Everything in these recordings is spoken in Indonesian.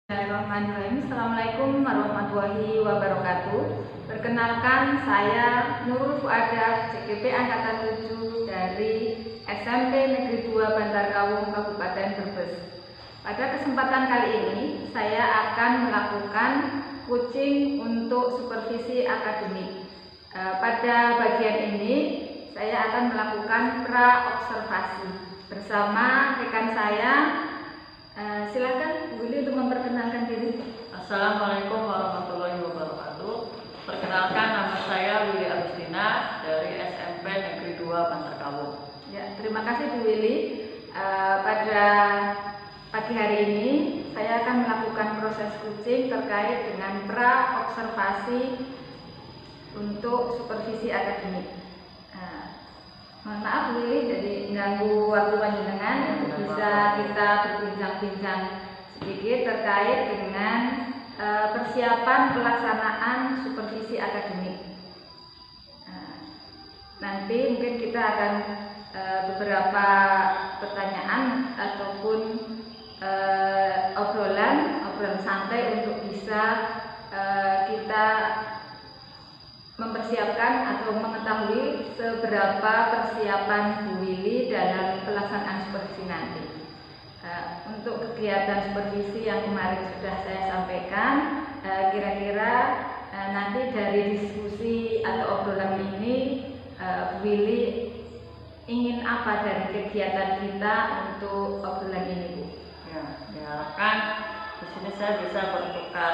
Bismillahirrahmanirrahim. Assalamualaikum warahmatullahi wabarakatuh. Perkenalkan, saya Nurul Fuadah, CGP Angkatan 7 dari SMP Negeri 2 Bantar Kawung, Kabupaten Brebes. Pada kesempatan kali ini, saya akan melakukan coaching untuk supervisi akademik. Pada bagian ini, saya akan melakukan pra-observasi bersama rekan saya. Silakan Bu Willy untuk memperkenalkan diri. Assalamualaikum warahmatullahi wabarakatuh. Perkenalkan, nama saya Willy Agustina dari SMP Negeri 2 Bantar Kawung. Ya, terima kasih Bu Willy. Pada pagi hari ini saya akan melakukan proses coaching terkait dengan pra-observasi untuk supervisi akademik. Mohon maaf Bu Willy, jadi mengganggu waktu panjenengan untuk bisa kita berbincang-bincang sedikit terkait dengan persiapan pelaksanaan supervisi akademik. Nanti mungkin kita akan beberapa pertanyaan ataupun obrolan santai untuk bisa kita mempersiapkan atau mengetahui seberapa persiapan Bu Willy dalam pelaksanaan supervisi nanti. Untuk kegiatan supervisi yang kemarin sudah saya sampaikan, kira-kira nanti dari diskusi atau obrolan ini Bu Willy ingin apa dari kegiatan kita untuk obrolan ini, Bu? Ya, diharapkan di sini saya bisa bertukar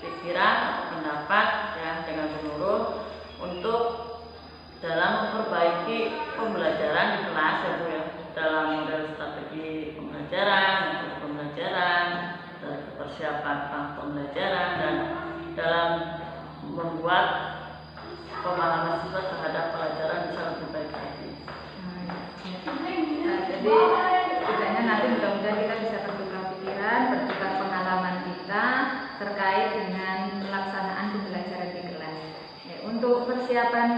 pikiran atau pendapat ya dengan Bu Nurul untuk dalam memperbaiki pembelajaran di kelas ya Bu ya, dalam model strategi pembelajaran, metode pembelajaran, dari persiapan pembelajaran, dan dalam membuat pemahaman siswa terhadap pelajaran bisa lebih baik lagi. Jadi setidaknya nanti mudah-mudahan kita bisa bertukar pikiran, bertukar pengalaman kita terkait dengan pelaksanaan pembelajaran di kelas. Ya, untuk persiapan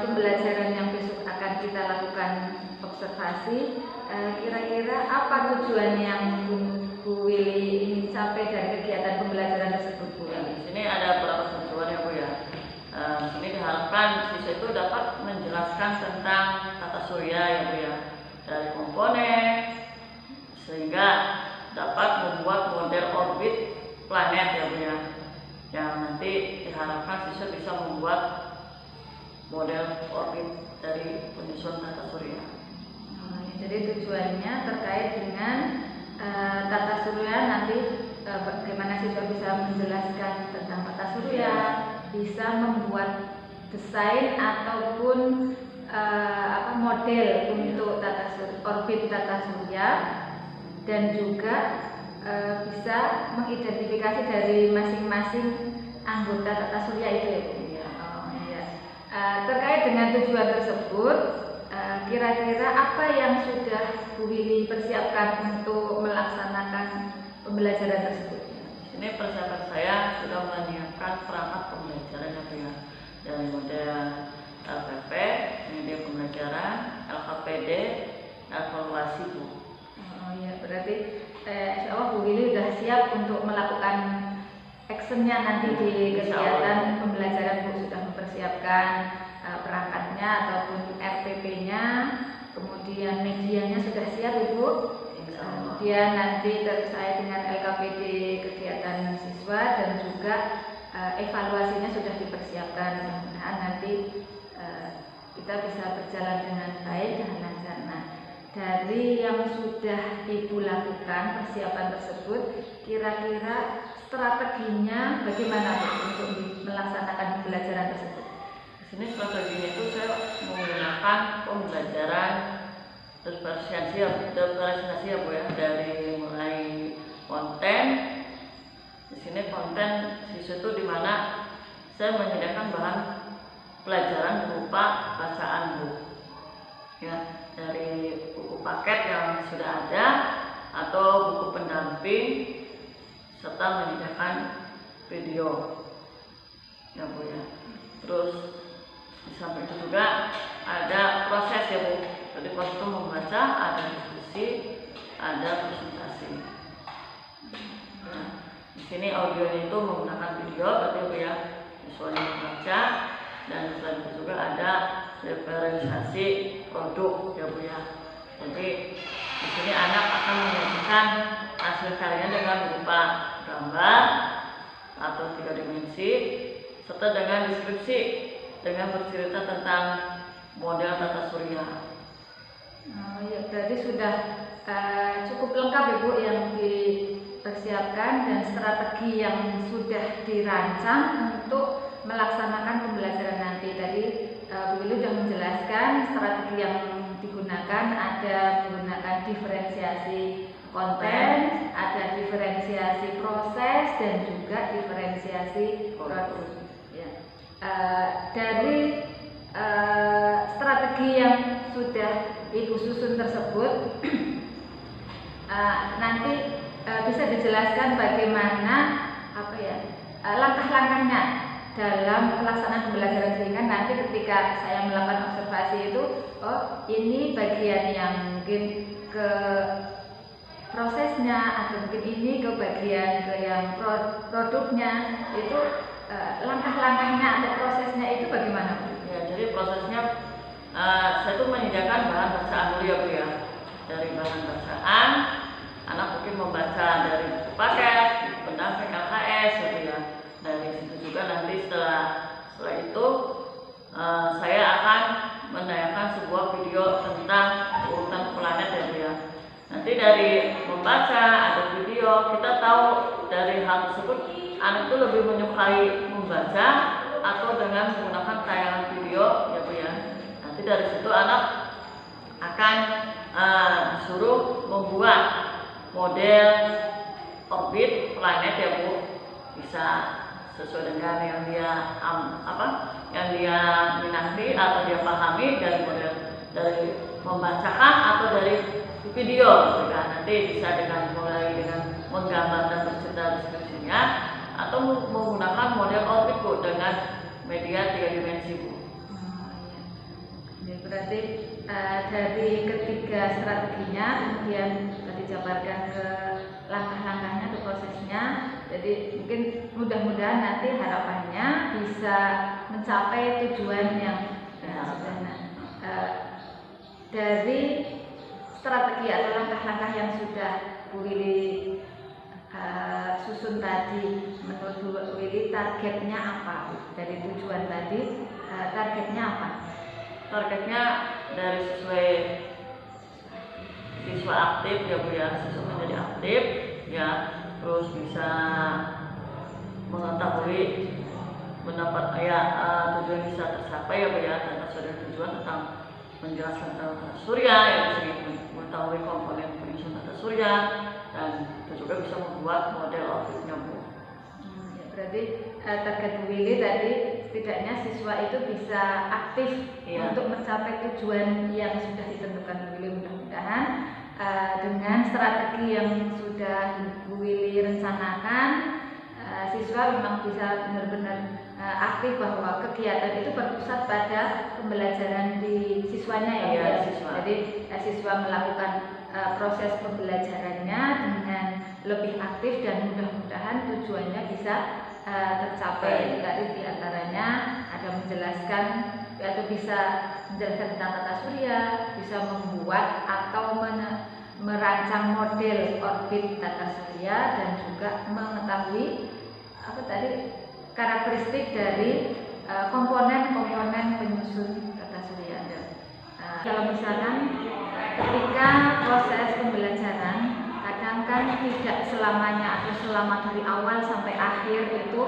pembelajaran yang besok akan kita lakukan observasi, kira-kira apa tujuan yang Bu Willy ingin capai dari kegiatan pembelajaran tersebut, Bu? Di sini ada beberapa tujuan ya Bu ya. Di sini diharapkan siswa itu dapat menjelaskan tentang tata surya ya Bu ya, dari komponen sehingga dapat membuat model orbit planet ya Bu ya, yang nanti diharapkan siswa bisa membuat model orbit dari penyusun tata surya. Jadi tujuannya terkait dengan tata surya, nanti bagaimana siswa bisa menjelaskan tentang tata surya, bisa membuat desain ataupun model untuk orbit tata surya, dan juga bisa mengidentifikasi dari masing-masing anggota tata surya itu ya Bu. Terkait dengan tujuan tersebut, kira-kira apa yang sudah Bu Willy persiapkan untuk melaksanakan pembelajaran tersebut? Ini persiapan saya sudah menyiapkan perangkat pembelajaran ya Bu ya, dari model LPP, media pembelajaran, LKPD, evaluasi Bu. Oh ya, berarti insya Allah Bu Willy sudah siap untuk melakukan actionnya nanti di kegiatan pembelajaran. Bu sudah mempersiapkan perangkatnya ataupun RPP-nya, kemudian medianya sudah siap Ibu. Kemudian nanti terkait dengan LKPD kegiatan siswa dan juga evaluasinya sudah dipersiapkan. Mudah-mudahan nanti kita bisa berjalan dengan baik dan lancar. Nah, dari yang sudah Ibu lakukan persiapan tersebut, kira-kira strateginya bagaimana Bu untuk melaksanakan pembelajaran tersebut? Di sini strateginya itu saya menggunakan pembelajaran diferensiasi ya Bu ya, dari mulai konten. Di sini konten siswa itu dimana saya menyediakan bahan pelajaran berupa bacaan Bu ya, dari buku paket yang sudah ada atau buku pendamping, serta menyediakan video ya Bu ya. Terus di samping itu juga ada proses ya Bu. Jadi proses itu membaca, ada diskusi, ada presentasi. Di sini audionya itu menggunakan video, berarti Bu ya, visualnya membaca, dan selain itu juga ada referensiasi produk ya Bu ya. Jadi di sini anak akan menyajikan hasil karyanya dengan berupa gambar atau 3 dimensi, serta dengan deskripsi dengan bercerita tentang model tata surya. Oh, ya, berarti sudah cukup lengkap ya Bu yang dipersiapkan dan strategi yang sudah dirancang untuk melaksanakan pembelajaran nanti. Tadi Bu Lili sudah menjelaskan strategi yang digunakan, ada menggunakan diferensiasi konten, ada diferensiasi proses, dan juga diferensiasi produk. Ya. Dari strategi yang sudah Ibu susun tersebut, nanti bisa dijelaskan bagaimana langkah-langkahnya dalam pelaksanaan pembelajaran, sehingga nanti ketika saya melakukan observasi itu, oh ini bagian yang mungkin ke prosesnya, atau mungkin ini ke bagian ke yang produknya, itu langkah-langkahnya atau prosesnya itu bagaimana Bu? Ya, jadi prosesnya saya tuh menyediakan bahan bacaan dulu ya Bu ya. Dari bahan bacaan, anak mungkin membaca dari buku paket, pendamping LKS gitu ya. Dari situ juga nanti setelah itu saya akan menayangkan sebuah video tentang urutan planet ya Bu ya. Nanti dari membaca ada video, kita tahu dari hal tersebut anak itu lebih menyukai membaca atau dengan menggunakan tayangan video ya Bu ya. Nanti dari situ anak akan disuruh membuat model orbit planet ya Bu, bisa sesuai dengan yang dia yang dia minati atau dia pahami dari model, dari membacakan atau dari video gitu kan. Nanti bisa dengan mulai dengan menggambar dan bercerita deskripsinya, atau menggunakan model orbit Bu dengan media 3 dimensi Bu. Ya, berarti dari ketiga strateginya kemudian dijabarkan ke langkah-langkahnya atau prosesnya. Jadi mungkin mudah-mudahan nanti harapannya bisa mencapai tujuan yang dari strategi atau langkah-langkah yang sudah Bu Lili susun tadi. Menurut Bu Lili targetnya apa dari tujuan tadi? Targetnya apa? Targetnya dari siswa aktif ya Bu ya, siswa menjadi aktif ya, terus bisa mengetahui mendapat tujuan bisa tercapai ya Bu ya, dan sudah tujuan tentang menjelaskan tentang tata surya ya, bisa mengetahui komponen penyusun tata surya, dan itu juga bisa membuat model orbitnya Bu. Ya, berarti target Bu Lili tadi setidaknya siswa itu bisa aktif untuk mencapai tujuan yang sudah ditentukan Bu Lili. Mudah-mudahan dengan strategi yang sudah Bu Lili rencanakan, siswa memang bisa benar-benar aktif, bahwa kegiatan itu berpusat pada pembelajaran di siswanya ya. Siswa. Jadi siswa melakukan proses pembelajarannya dengan lebih aktif, dan mudah-mudahan tujuannya bisa tercapai. Tadi diantaranya ada menjelaskan atau bisa menjelaskan tentang tata surya, bisa membuat atau merancang model orbit tata surya, dan juga mengetahui karakteristik dari komponen-komponen penyusun tata surya. Kalau misalkan ketika proses pembelajaran, kadang kan tidak selamanya atau selama dari awal sampai akhir itu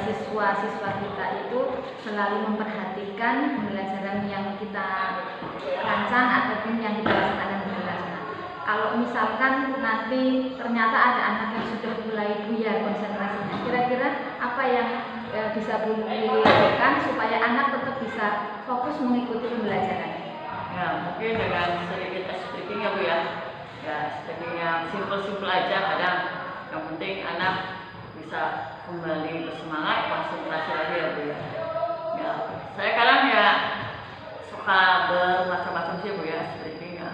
siswa-siswa kita itu selalu memperhatikan pembelajaran yang kita rancang ataupun yang kita laksanakan di kelas. Kalau misalkan nanti ternyata ada anak yang sudah mulai buyar konsentrasinya, kira-kira apa yang bisa Bu Lili lakukan supaya anak tetap bisa fokus mengikuti pembelajaran? Ya, mungkin dengan sedikit explaining ya Bu ya. Ya, strategi yang simpel-simpel aja kadang. Yang penting anak bisa kembali bersemangat, konsentrasi lagi ya Bu ya. Ya, saya kadang ya suka bermacam-macam sih Bu ya, strategi ya.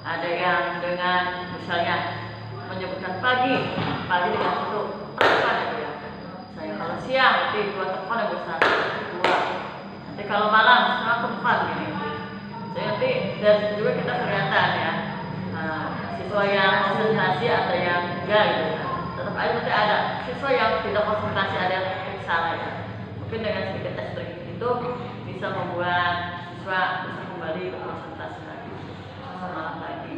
Ada yang dengan misalnya menyebutkan pagi dengan itu siang nanti 2 telepon yang besar 2. Nanti kalau malam setengah telepon gini. Jadi nanti dari situ juga kita kelihatan ya. Siswa yang konsentrasi ada yang enggak gitu ya. Tetap aja nanti ada siswa yang tidak konsentrasi, ada yang salah ya. Mungkin dengan sedikit tes trik itu bisa membuat siswa bisa kembali ke konsentrasi lagi, semangat lagi.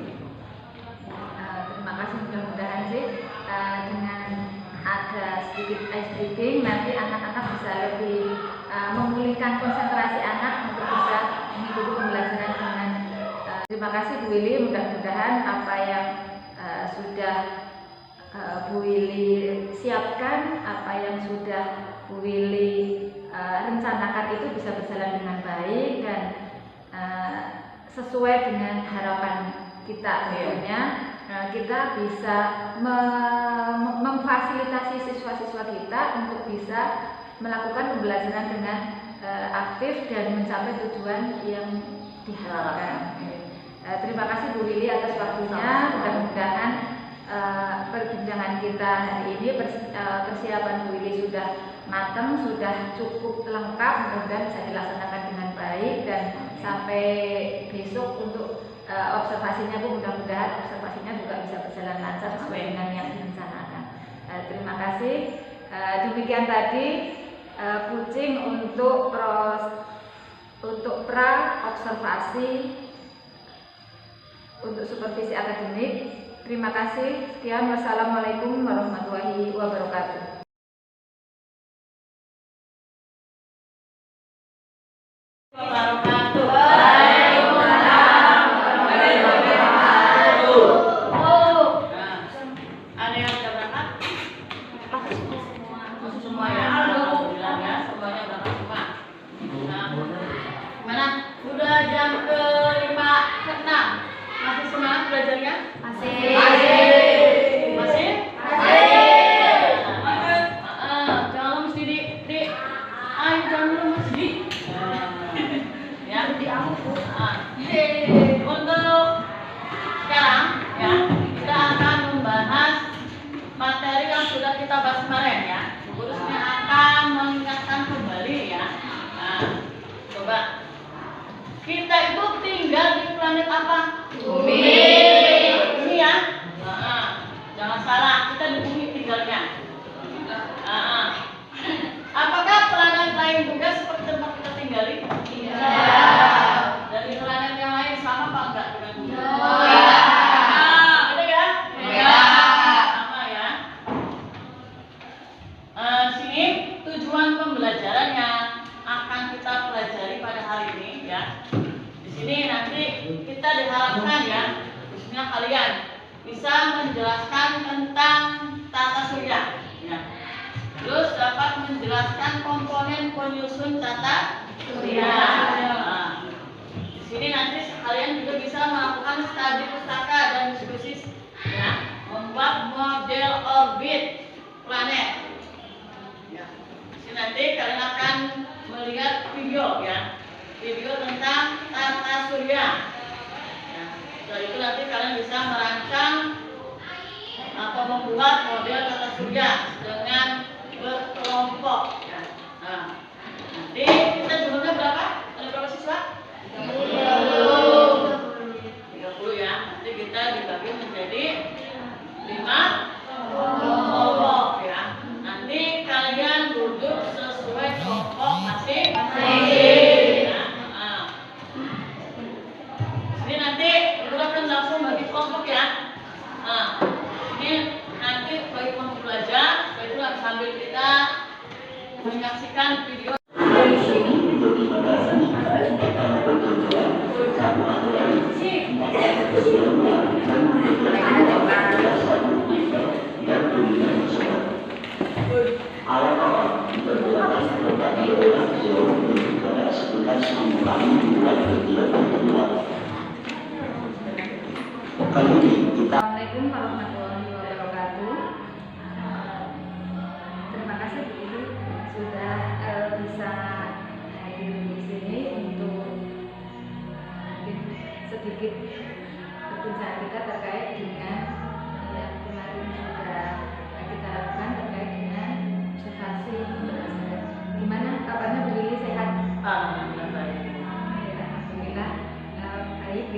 Terima kasih, mudah-mudahan sih dengan ada sedikit ice breaking nanti anak-anak bisa lebih memulihkan konsentrasi anak untuk bisa mengikuti pembelajaran dengan terima kasih Bu Willy, mudah-mudahan apa yang sudah Bu Willy siapkan, apa yang sudah Bu Willy rencanakan itu bisa berjalan dengan baik dan sesuai dengan harapan kita tentunya. Kita bisa memfasilitasi siswa-siswa kita untuk bisa melakukan pembelajaran dengan aktif dan mencapai tujuan yang diharapkan. Terima kasih Bu Willy atas waktunya. Mudah-mudahan perbincangan kita hari ini persiapan Bu Willy sudah matang, sudah cukup lengkap, mudah-mudahan bisa dilaksanakan dengan baik dan sampai besok untuk observasinya Bu, mudah-mudahan observasinya juga bisa berjalan lancar sesuai dengan yang direncanakan. Terima kasih. Demikian tadi coaching untuk pra observasi untuk supervisi akademik. Terima kasih. Sekian, wassalamualaikum warahmatullahi wabarakatuh.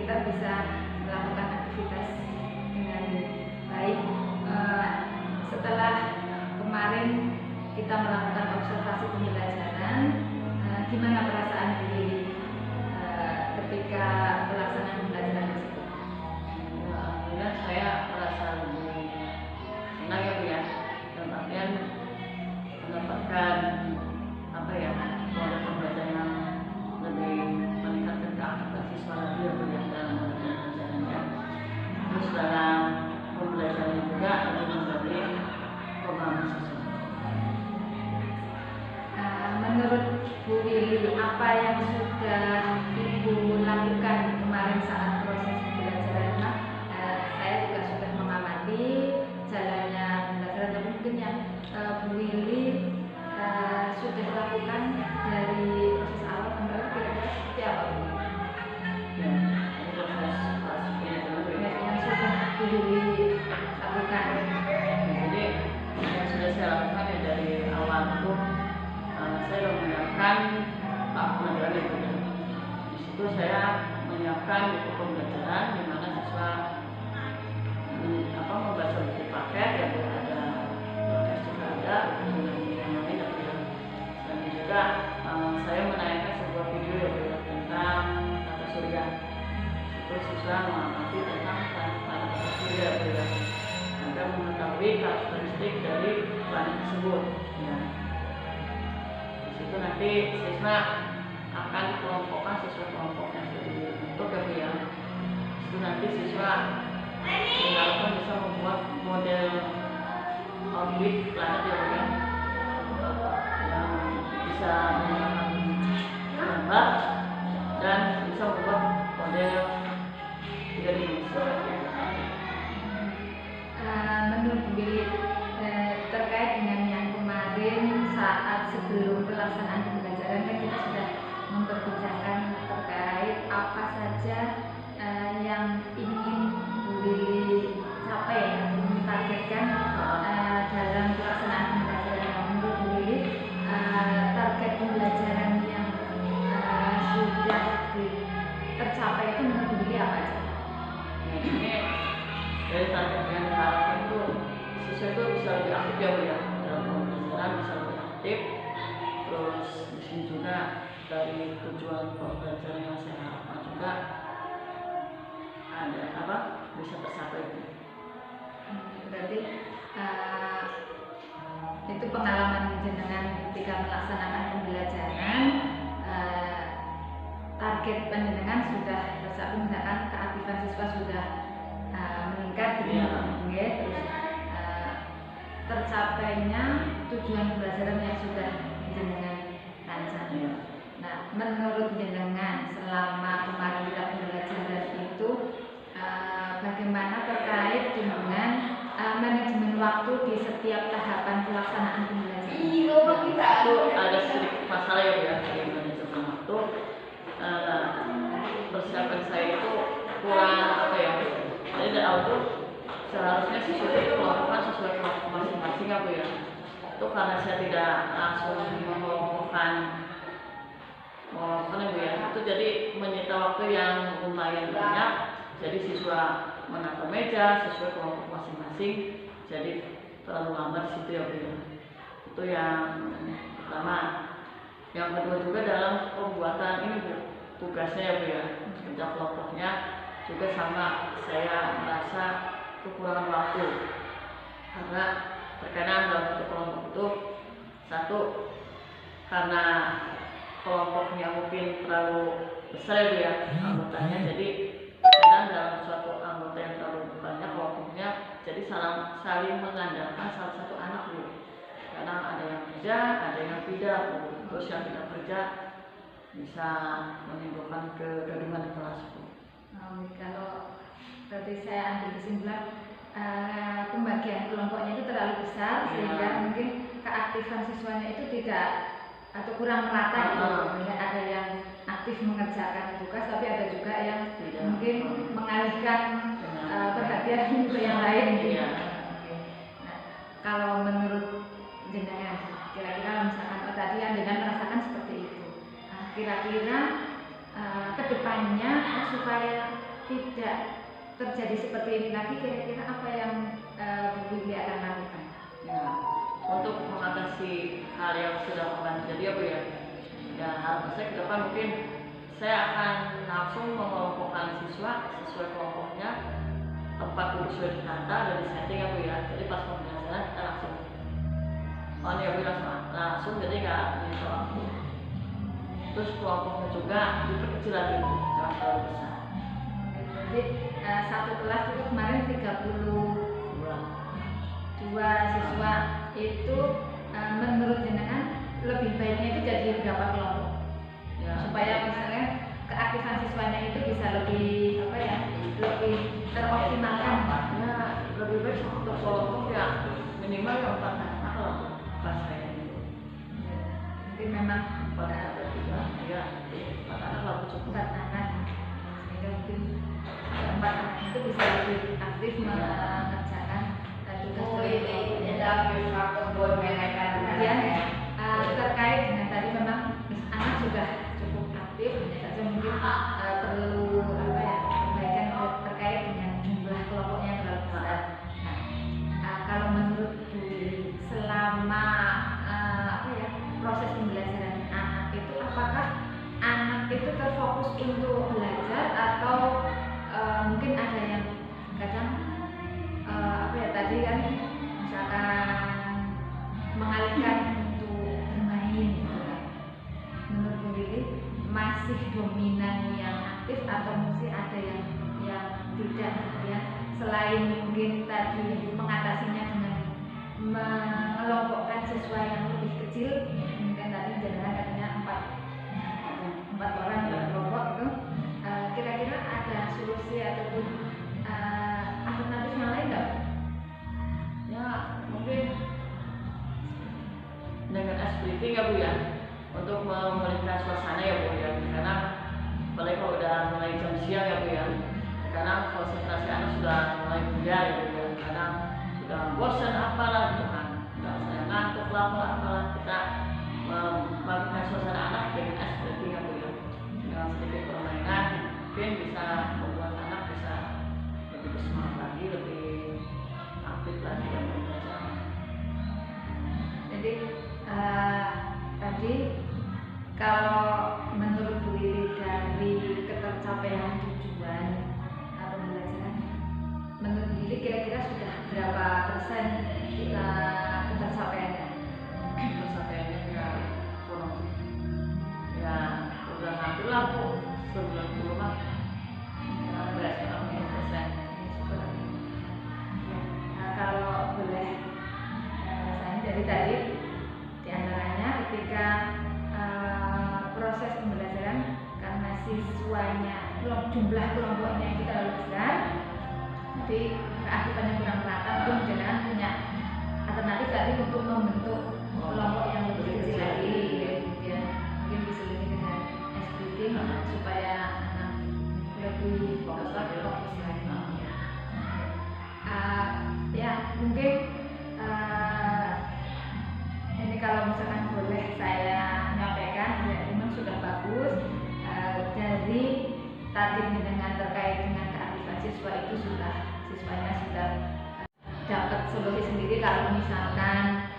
kita bisa melakukan aktivitas dengan baik. Setelah kemarin kita melakukan observasi pembelajaran, gimana perasaan diri ketika pelaksanaan pembelajaran tersebut? Alhamdulillah saya merasa lebih senang ya Bu ya, dalam artian mendapatkan model pembelajaran yang lebih meningkatkan keaktifan siswa lagi ya Bu ya dalam pembelajarannya. Terus dalam pembelajaran juga lebih memberi pemahaman siswa. Menurut Bu Willy, apa yang sudah Ibu lakukan kemarin saat proses pembelajaran? Saya juga sudah mengamati jalannya pembelajaran, tapi mungkin yang Bu Willy sudah lakukan dari proses awal sampai kira-kira seperti apa Bu? Ya, ini proses pembelajaran Yang sudah Bu Willy lakukan. Jadi yang sudah saya lakukan ya dari awal itu saya menyiapkan pembelajaran itu. Di situ saya menyiapkan buku pembelajaran di mana siswa membaca buku paket yang ada proses juga ada dengan yang lain dan juga saya menayangkan sebuah video yang tentang tata surya. Itu siswa mengamati tentang tata surya agar mengetahui karakteristik dari planet tersebut. Ya. Di situ nanti siswa akan kelompokkan sesuai kelompoknya dibentuk ya Bu ya. Itu nanti siswa diharapkan bisa membuat model orbit planet ya Bu ya, yang bisa menggunakan gambar dan bisa membuat model 3 dimensi. Menurut Bu Willy, terkait dengan yang kemarin saat sebelum pelaksanaan pembelajaran kan kita sudah memperbincangkan terkait apa saja yang ingin Bu Willy capai atau ditargetkan dalam pelaksanaan pembelajaran. Menurut Bu Willy, target pembelajaran yang sudah tercapai itu menurut Bu Willy apa aja? Ini dari target yang diharapkan itu siswa itu bisa lebih aktif ya Bu ya dalam pembelajaran, bisa lebih aktif. Terus di sini juga dari tujuan pembelajaran yang saya harapkan juga ada bisa tercapai. Berarti itu pengalaman jenengan ketika melaksanakan pembelajaran, target panjenengan sudah tercapai, misalkan keaktifan siswa sudah meningkat gitu ya. Terus tercapainya tujuan pembelajaran yang sudah jenengan rancang. Nah, menurut jenengan selama kemarin kita pembelajaran itu bagaimana terkait dengan manajemen waktu di setiap tahapan pelaksanaan pembelajaran? Itu ada sedikit masalah ya Bu ya dari manajemen waktu. Persiapan saya itu kurang jadi dari awal itu seharusnya siswa itu kelompokkan sesuai kelompok masing-masing ya Bu ya. Itu karena saya tidak langsung mengelompokkan Bu ya, itu jadi menyita waktu yang lumayan banyak. Jadi siswa menata meja sesuai kelompok masing-masing, jadi terlalu lama di situ ya Bu ya. Itu yang pertama. Yang kedua juga dalam pembuatan ini Bu, tugasnya ya Bu ya, kerja kelompoknya juga sama, saya merasa kekurangan waktu karena terkadang dalam satu kelompok itu satu karena kelompoknya mungkin terlalu besar ya anggotanya, jadi terkadang dalam suatu anggota yang terlalu banyak kelompoknya jadi saling mengandalkan salah satu anak Bu. Kadang ada yang kerja, ada yang tidak Bu. Terus yang tidak kerja bisa menimbulkan kegaduhan di kelas Bu. Kalau berarti saya ambil kesimpulan pembagian kelompoknya itu terlalu besar sehingga mungkin keaktifan siswanya itu tidak atau kurang merata gitu. Ada yang aktif mengerjakan tugas, tapi ada juga yang mungkin mengalihkan perhatian ke yang lain gitu. Nah, kalau menurut jenengan, kira-kira misalkan tadi yang jenengan merasakan seperti itu, kira-kira kedepannya supaya tidak terjadi seperti ini lagi, kira-kira apa yang Bu Willy akan lakukan? Ya, untuk mengatasi hal yang sudah pernah terjadi ya Bu ya. Ya harapan saya ke depan mungkin saya akan langsung mengelompokkan siswa sesuai kelompoknya, tempat duduk sudah ditata dan disetting ya Bu ya. Jadi pas pembelajaran kita langsung ya Bu, langsung jadi nggak ini waktu. Terus kelompoknya juga diperkecil lagi Bu, jangan terlalu besar. Jadi satu kelas itu kemarin 32 siswa itu menurut jenengan lebih baiknya itu jadi berapa kelompok? Ya, supaya misalnya keaktifan siswanya itu bisa lebih lebih teroptimalkan. Ya, lebih baik satu kelompok ya minimal yang 4 anak lah pas saya itu. Mungkin memang 4 atau 3 ya 4 anak lah cukup. 4 anak sehingga mungkin 4 anak itu bisa lebih aktif mengerjakan tugas. Kemudian terkait dengan tadi memang anak sudah cukup aktif, hanya saja mungkin perlu perbaikan terkait dengan jumlah kelompoknya yang terlalu besar. Nah, kalau menurut Bu Willy, selama proses pembelajaran anak itu, apakah anak itu terfokus untuk belajar atau mungkin ada yang kadang tadi kan misalkan mengalihkan untuk bermain gitu kan. Menurut Bu Willy masih dominan yang aktif atau mesti ada yang tidak ya, selain mungkin tadi mengatasinya dengan mengelompokkan siswa yang lebih kecil, mungkin tadi jenengan katanya 4 orang dalam kelompok itu, kira-kira ada solusi ataupun alternatif yang lain nggak? Ya mungkin dengan splitting ya Bu ya, untuk memulihkan suasana ya Bu ya, karena apalagi kalau udah mulai jam siang ya Bu ya, karena konsentrasi anak sudah mulai buyar ya Bu ya, karena sudah bosan apalah gitu kan, udah saya ngantuk lah apalah, kita memulihkan suasana anak dengan splitting ya Bu ya, dengan sedikit permainan mungkin bisa membuat anak bisa lebih bersemangat lagi, lebih aktif lagi dan belajar. Jadi tadi kalau menurut Bu Willy dari ketercapaian tujuan pembelajaran, menurut Bu Willy kira-kira sudah berapa persen ketercapaiannya? Ketercapaiannya ya udah hampir lah Bu, 90 lah, 16-60%. Kalau boleh saya dari tadi diantaranya ketika proses pembelajaran karena siswanya jumlah kelompoknya yang kita terlalu besar, jadi keaktifannya kurang merata, mungkin jenengan punya alternatif tadi untuk membentuk kelompok yang lebih kecil lagi, kemudian mungkin diselingi dengan splitting supaya anak lebih fokus lagi. Ya mungkin ini kalau misalkan boleh saya nyampaikan, ya memang sudah bagus. Dari tadi dengan terkait dengan keaktifan siswa itu siswanya sudah dapat solusi sendiri. Kalau misalkan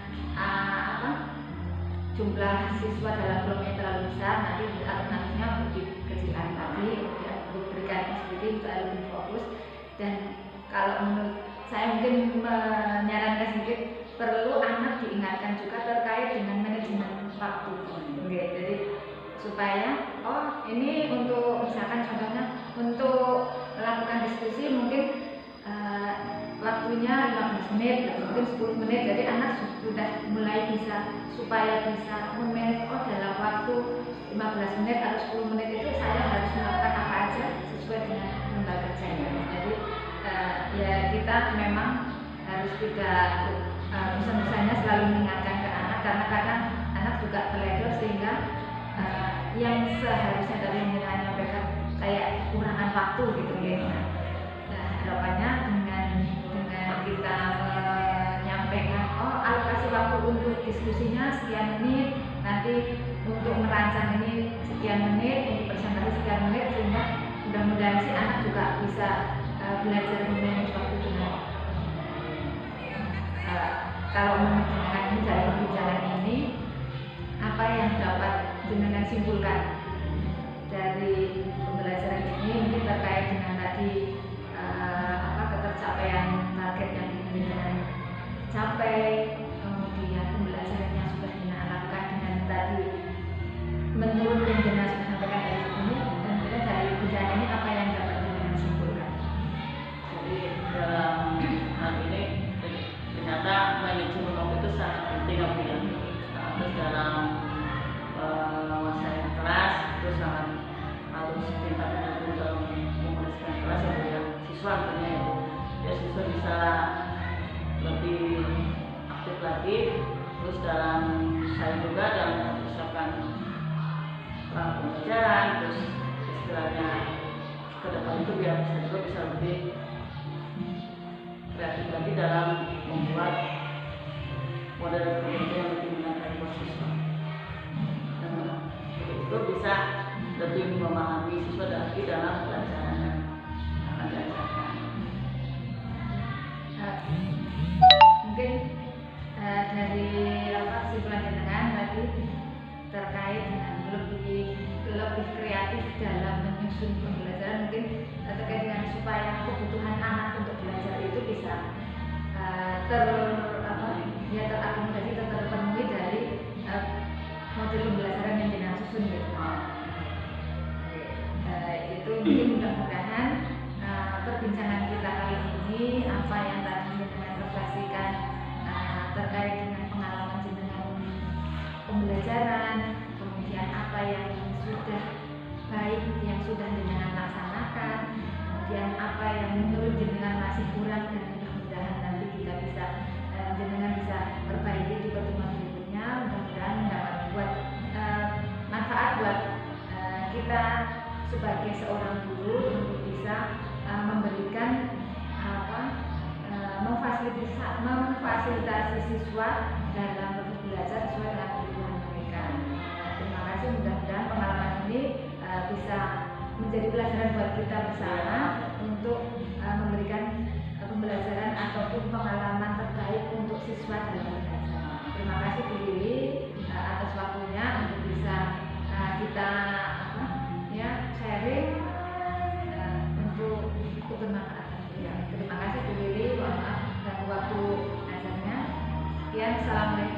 jumlah siswa dalam kelompoknya terlalu besar, nanti alternatifnya dikecilkan lagi, diberikan sendiri supaya lebih fokus. Dan kalau menurut saya mungkin menyarankan sedikit, perlu anak diingatkan juga terkait dengan manajemen waktu. Jadi supaya ini untuk misalkan contohnya untuk melakukan diskusi mungkin waktunya 15 menit atau mungkin 10 menit, jadi anak sudah mulai bisa supaya bisa memanage dalam waktu 15 menit atau 10 menit itu saya harus melakukan apa aja sesuai dengan lembaga kerjanya. Jadi ya kita memang harus tidak bisa-bisanya selalu mengingatkan ke anak, karena kadang anak juga terledor sehingga yang seharusnya tadi yang kita nyampaikan kayak kekurangan waktu gitu ya. Nah harapannya dengan kita menyampaikan alokasi waktu untuk diskusinya sekian menit, nanti untuk merancang ini sekian menit, untuk presentasi sekian menit, sehingga mudah-mudahan si anak juga bisa bisa belajar memanage waktu dengan kalau mendengarkan ini dari perbincangan ini, apa yang dapat jenengan simpulkan dari pembelajaran ini mungkin terkait dengan tadi ketercapaian target yang jenengan capai, kemudian pembelajaran yang sudah jenengan lakukan dengan tadi menurut yang jenengan sudah sampaikan dari ini, dan kemudian dari perbincangan ini apa yang dapat jenengan simpulkan? Jadi dalam hal ini ternyata manajemen waktu itu sangat penting ya. Terus dalam masa yang keras itu sangat harus pintar dalam menguruskan kelas ya, siswa tentunya ya siswa bisa lebih aktif lagi. Terus dalam saya juga dalam mempersiapkan pembelajaran, terus istilahnya ke depan itu biar saya juga bisa lebih kreatif lagi dalam membuat model kerja yang lebih menarik buat siswa. Dan itu bisa lebih memahami siswa lagi dalam pelajaran yang akan diajarkan. Mungkin dari kesimpulan jenengan tadi terkait dengan lebih kreatif dalam menyusun pembelajaran, mungkin terkait dengan supaya kebutuhan anak untuk belajar itu bisa terakomodasi atau terpenuhi dari model pembelajaran yang jenengan susun gitu. Itu mungkin mudah-mudahan perbincangan kita kali ini apa yang tadi jenengan refleksikan terkait dengan pengalaman jenengan pembelajaran, kemudian apa yang sudah baik yang sudah jenengan laksanakan, kemudian apa yang menurut jenengan masih kurang, dan mudah-mudahan nanti kita bisa jenengan bisa perbaiki di pertemuan berikutnya. Mudah-mudahan dapat buat manfaat buat kita sebagai seorang guru untuk bisa memberikan memfasilitasi siswa dalam belajar sesuai dengan kebutuhan mereka. Terima kasih, mudah-mudahan pengalaman ini bisa menjadi pelajaran buat kita bersama untuk memberikan pembelajaran ataupun pengalaman terbaik untuk siswa dalam belajar. Terima kasih Bu Lili atas waktunya untuk bisa kita sharing untuk bermanfaat. Terima kasih Bu Lili, mohon maaf dan waktu ajarnya. Sekian, assalamualaikum.